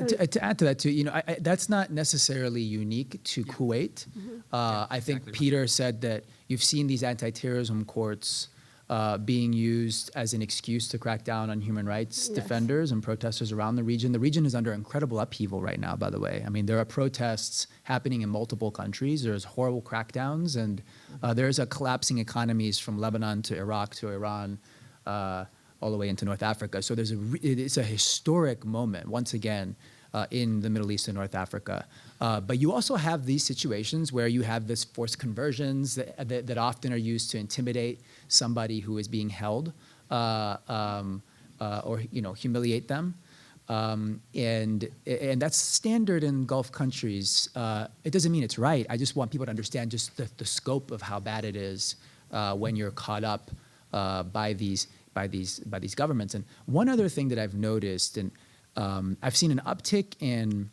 To add to that too, that's not necessarily unique to Kuwait. I think exactly Peter said that you've seen these anti-terrorism courts being used as an excuse to crack down on human rights defenders and protesters around the region. The region is under incredible upheaval right now, by the way. I mean, there are protests happening in multiple countries. There's horrible crackdowns, and there's a collapsing economies from Lebanon to Iraq to Iran, all the way into North Africa. So it's a historic moment, once again, in the Middle East and North Africa. But you also have these situations where you have this forced conversions that often are used to intimidate somebody who is being held or humiliate them. And that's standard in Gulf countries. It doesn't mean it's right. I just want people to understand just the scope of how bad it is when you're caught up by these governments. And one other thing that I've noticed, and I've seen an uptick in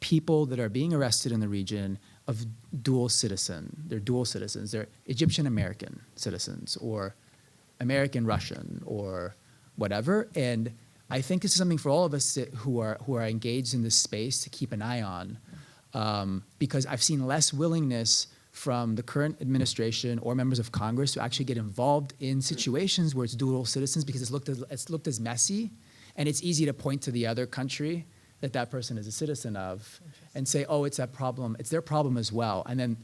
people that are being arrested in the region of dual citizen. They're dual citizens. They're Egyptian American citizens or American Russian or whatever. And I think this is something for all of us who are engaged in this space to keep an eye on, because I've seen less willingness from the current administration or members of Congress to actually get involved in situations where it's dual citizens, because it's looked as messy, and it's easy to point to the other country that person is a citizen of and say, oh, it's that problem, it's their problem as well. And then,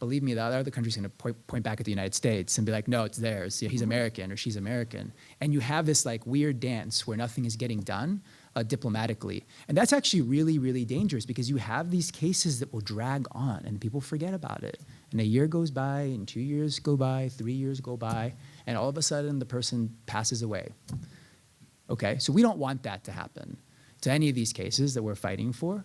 believe me, the other country's gonna point back at the United States and be like, no, it's theirs. He's American or she's American. And you have this like weird dance where nothing is getting done diplomatically. And that's actually really, really dangerous, because you have these cases that will drag on and people forget about it. And a year goes by, and 2 years go by, 3 years go by, and all of a sudden the person passes away. Okay, so we don't want that to happen to any of these cases that we're fighting for.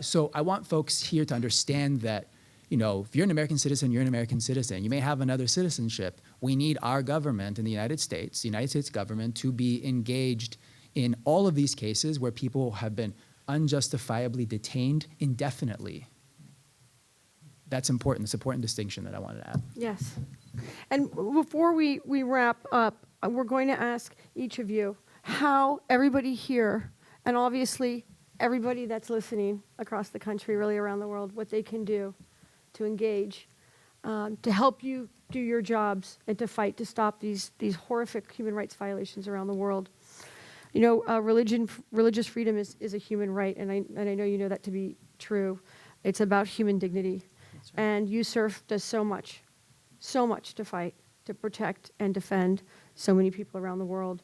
So I want folks here to understand that, if you're an American citizen, you're an American citizen. You may have another citizenship. We need our government in the United States government, to be engaged in all of these cases where people have been unjustifiably detained indefinitely. That's important. It's an important distinction that I wanted to add. Yes. And before we wrap up, we're going to ask each of you how everybody here, and obviously everybody that's listening across the country, really around the world, what they can do to engage, to help you do your jobs and to fight to stop these horrific human rights violations around the world. Religious freedom is a human right, and I know you know that to be true. It's about human dignity. Right. And USURF does so much to fight, to protect and defend so many people around the world.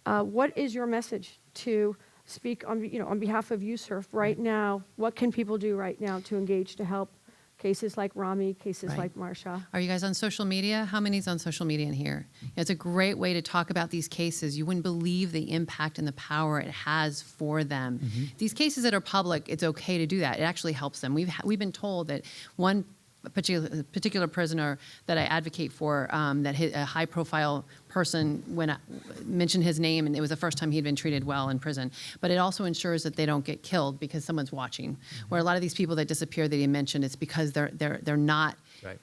What is your message to speak on behalf of USURF right now? What can people do right now to engage, to help cases like Rami, cases like Marsha? Are you guys on social media? How many's on social media in here? It's a great way to talk about these cases. You wouldn't believe the impact and the power it has for them. Mm-hmm. These cases that are public, it's okay to do that. It actually helps them. We've been told that one particular prisoner that I advocate for, that hit a high-profile person when I mentioned his name, and it was the first time he'd been treated well in prison. But it also ensures that they don't get killed because someone's watching. Where a lot of these people that disappear that he mentioned, it's because they're not. Right.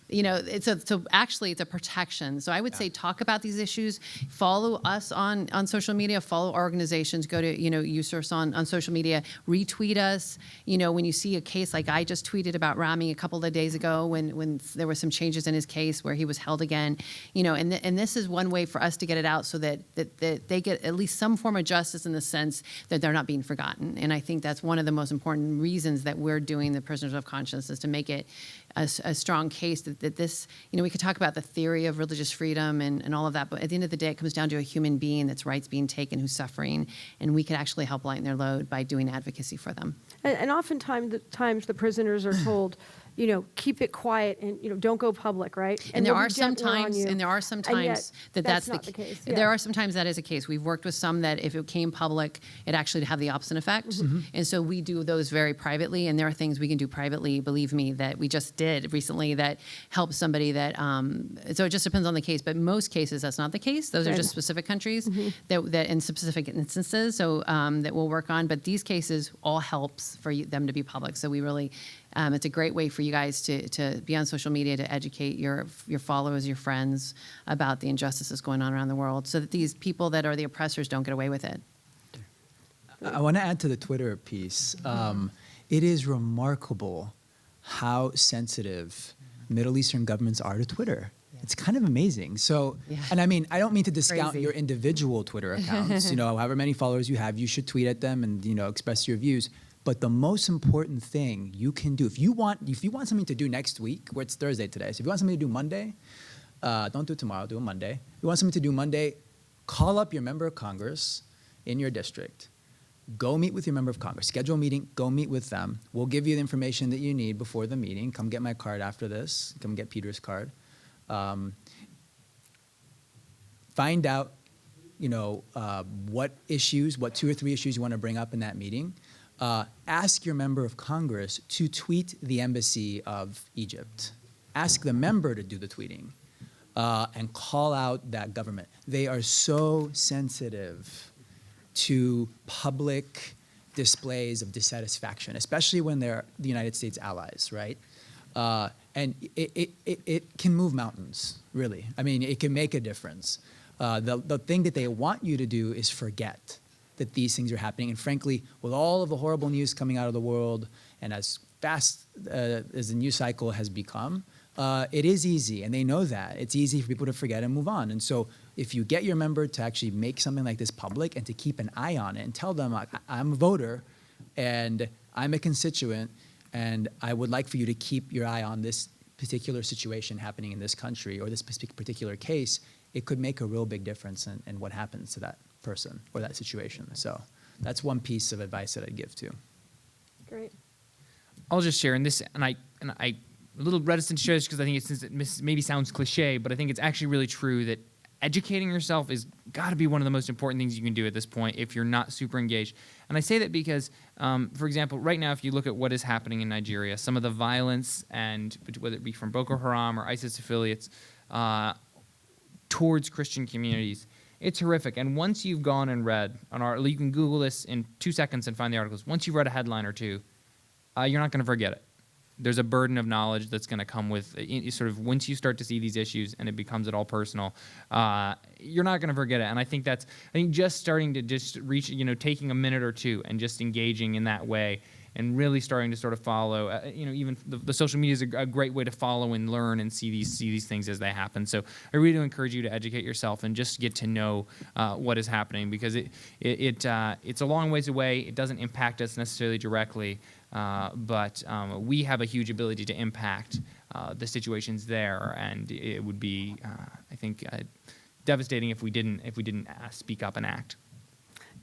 So actually it's a protection. So I would say talk about these issues. Follow us on social media. Follow organizations. Go to USURF on social media. Retweet us. When you see a case like I just tweeted about Rami a couple of days ago when there were some changes in his case where he was held again. And this is one way for us to get it out so that they get at least some form of justice in the sense that they're not being forgotten. And I think that's one of the most important reasons that we're doing the Prisoners of Conscience, is to make it a strong case that this, we could talk about the theory of religious freedom and all of that, but at the end of the day, it comes down to a human being that's rights being taken, who's suffering, and we could actually help lighten their load by doing advocacy for them. And oftentimes the prisoners are told, keep it quiet and don't go public, right? And there are some times that's not the case. Yeah. There are some times that is a case. We've worked with some that if it came public, it actually have the opposite effect. Mm-hmm. And so we do those very privately, and there are things we can do privately, believe me, that we just did recently that helped somebody that, so it just depends on the case, but most cases that's not the case. Those are just specific countries that in specific instances, so that we'll work on, but these cases all helps for them to be public. So we really, it's a great way for you guys to be on social media, to educate your followers, your friends about the injustices going on around the world, so that these people that are the oppressors don't get away with it. I want to add to the Twitter piece. It is remarkable how sensitive Middle Eastern governments are to Twitter. It's kind of amazing. So, Yeah. and I mean, I don't mean to discount Crazy. your individual Twitter accounts. However many followers you have, you should tweet at them and express your views. But the most important thing you can do, if you want something to do next week, where it's Thursday today, so if you want something to do Monday, don't do it tomorrow, do it Monday. If you want something to do Monday, call up your member of Congress in your district. Go meet with your member of Congress. Schedule a meeting, go meet with them. We'll give you the information that you need before the meeting. Come get my card after this. Come get Peter's card. Find out, what 2 or 3 issues you want to bring up in that meeting. Ask your member of Congress to tweet the embassy of Egypt. Ask the member to do the tweeting and call out that government. They are so sensitive to public displays of dissatisfaction, especially when they're the United States allies, right? And it can move mountains, really. I mean, it can make a difference. The thing that they want you to do is forget that these things are happening. And frankly, with all of the horrible news coming out of the world and as fast as the news cycle has become, it is easy, and they know that. It's easy for people to forget and move on. And so if you get your member to actually make something like this public and to keep an eye on it and tell them, I'm a voter and I'm a constituent and I would like for you to keep your eye on this particular situation happening in this country or this particular case, it could make a real big difference in what happens to that person or that situation. So that's one piece of advice that I'd give too. Great. I'll just share, and I'm a little reticent to share this because I think it maybe sounds cliche, but I think it's actually really true that educating yourself is got to be one of the most important things you can do at this point if you're not super engaged. And I say that because, for example, right now, if you look at what is happening in Nigeria, some of the violence, and whether it be from Boko Haram or ISIS affiliates towards Christian communities, it's horrific. And once you've gone and read you can Google this in 2 seconds and find the articles. Once you've read a headline or two, you're not going to forget it. There's a burden of knowledge that's going to come with sort of once you start to see these issues and it becomes at all personal, you're not going to forget it. And I think just starting to just reach, taking a minute or two and just engaging in that way and really starting to sort of follow, even the social media is a great way to follow and learn and see these things as they happen. So I really do encourage you to educate yourself and just get to know what is happening, because it's a long ways away. It doesn't impact us necessarily directly, but we have a huge ability to impact the situations there, and it would be, I think, devastating if we didn't speak up and act.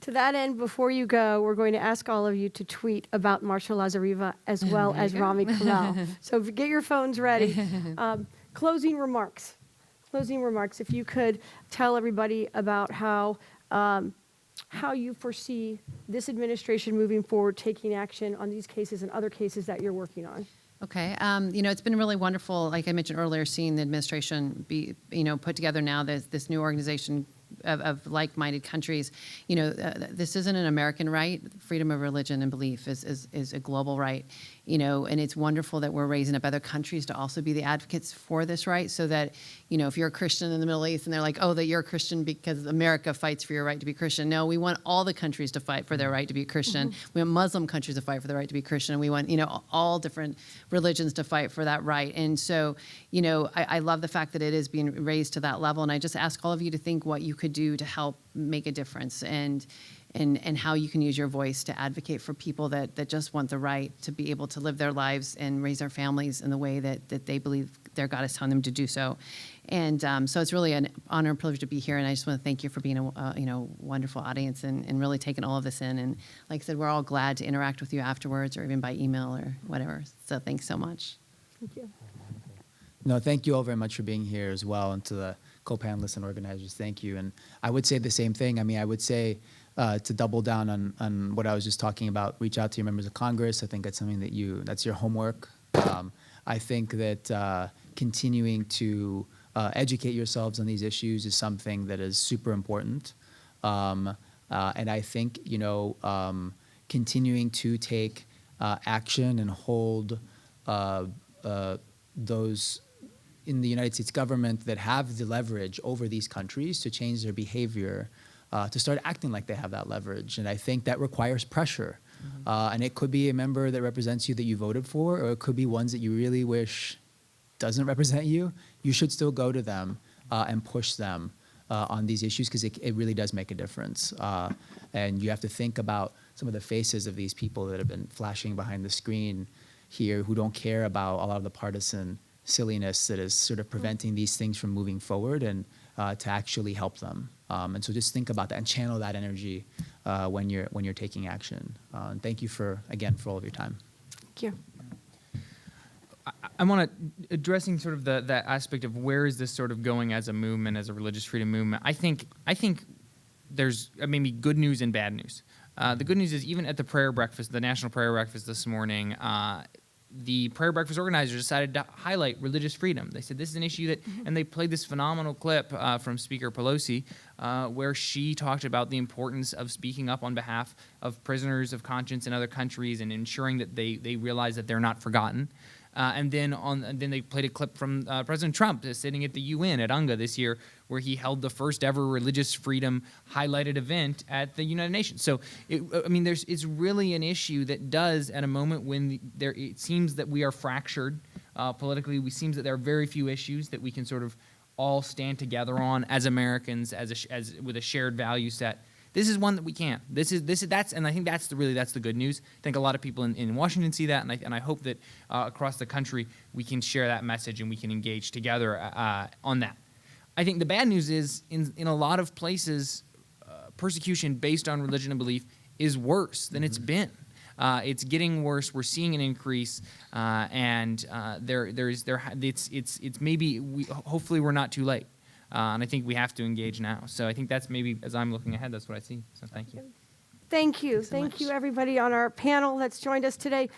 To that end, before you go, we're going to ask all of you to tweet about Marshall Lazariva as well as Rami Kamel. So get your phones ready. Closing remarks. If you could tell everybody about how you foresee this administration moving forward, taking action on these cases and other cases that you're working on. Okay. It's been really wonderful, like I mentioned earlier, seeing the administration be, put together now, this new organization of like-minded countries. This isn't an American right. Freedom of religion and belief is a global right, and it's wonderful that we're raising up other countries to also be the advocates for this right, so that, if you're a Christian in the Middle East and they're like, oh, that you're a Christian because America fights for your right to be Christian. No, we want all the countries to fight for their right to be Christian. Mm-hmm. We want Muslim countries to fight for the right to be Christian. We want, all different religions to fight for that right. And so, I love the fact that it is being raised to that level. And I just ask all of you to think what you could do to help make a difference, and how you can use your voice to advocate for people that just want the right to be able to live their lives and raise their families in the way that they believe their God is telling them to do so. And so it's really an honor and privilege to be here, and I just want to thank you for being a wonderful audience and really taking all of this in. And like I said, we're all glad to interact with you afterwards or even by email or whatever. So thanks so much. Thank you. No, thank you all very much for being here as well, and to the co-panelists and organizers, thank you. And I would say the same thing. I mean, I would say to double down on what I was just talking about, reach out to your members of Congress. I think that's something that's your homework. I think that continuing to educate yourselves on these issues is something that is super important. And I think, continuing to take action and hold those in the United States government that have the leverage over these countries to change their behavior to start acting like they have that leverage. And I think that requires pressure. And it could be a member that represents you that you voted for, or it could be ones that you really wish doesn't represent you. You should still go to them and push them on these issues, because it really does make a difference. And you have to think about some of the faces of these people that have been flashing behind the screen here, who don't care about a lot of the partisan silliness that is sort of preventing these things from moving forward, and to actually help them. And so just think about that and channel that energy when you're taking action. And thank you again for all of your time. Thank you. I want to addressing sort of that aspect of where is this sort of going as a movement, as a religious freedom movement. I think there's maybe good news and bad news. The good news is, even at the prayer breakfast, the national prayer breakfast this morning, the prayer breakfast organizers decided to highlight religious freedom. They said this is an issue that, and they played this phenomenal clip from Speaker Pelosi, where she talked about the importance of speaking up on behalf of prisoners of conscience in other countries and ensuring that they realize that they're not forgotten. And then they played a clip from President Trump sitting at the UN at UNGA this year, where he held the first ever religious freedom highlighted event at the United Nations. So, it's really an issue that does, at a moment when it seems that we are fractured politically. It seems that there are very few issues that we can sort of all stand together on as Americans, as with a shared value set. This is one that we can't. And I think that's the good news. I think a lot of people in Washington see that, and I hope that across the country we can share that message and we can engage together on that. I think the bad news is, in a lot of places, persecution based on religion and belief is worse than it's been. It's getting worse. We're seeing an increase, and it's maybe hopefully we're not too late. And I think we have to engage now. So I think that's maybe, as I'm looking ahead, that's what I see. So thank you. Thank you. Thanks so Thank much. you, everybody on our panel that's joined us today.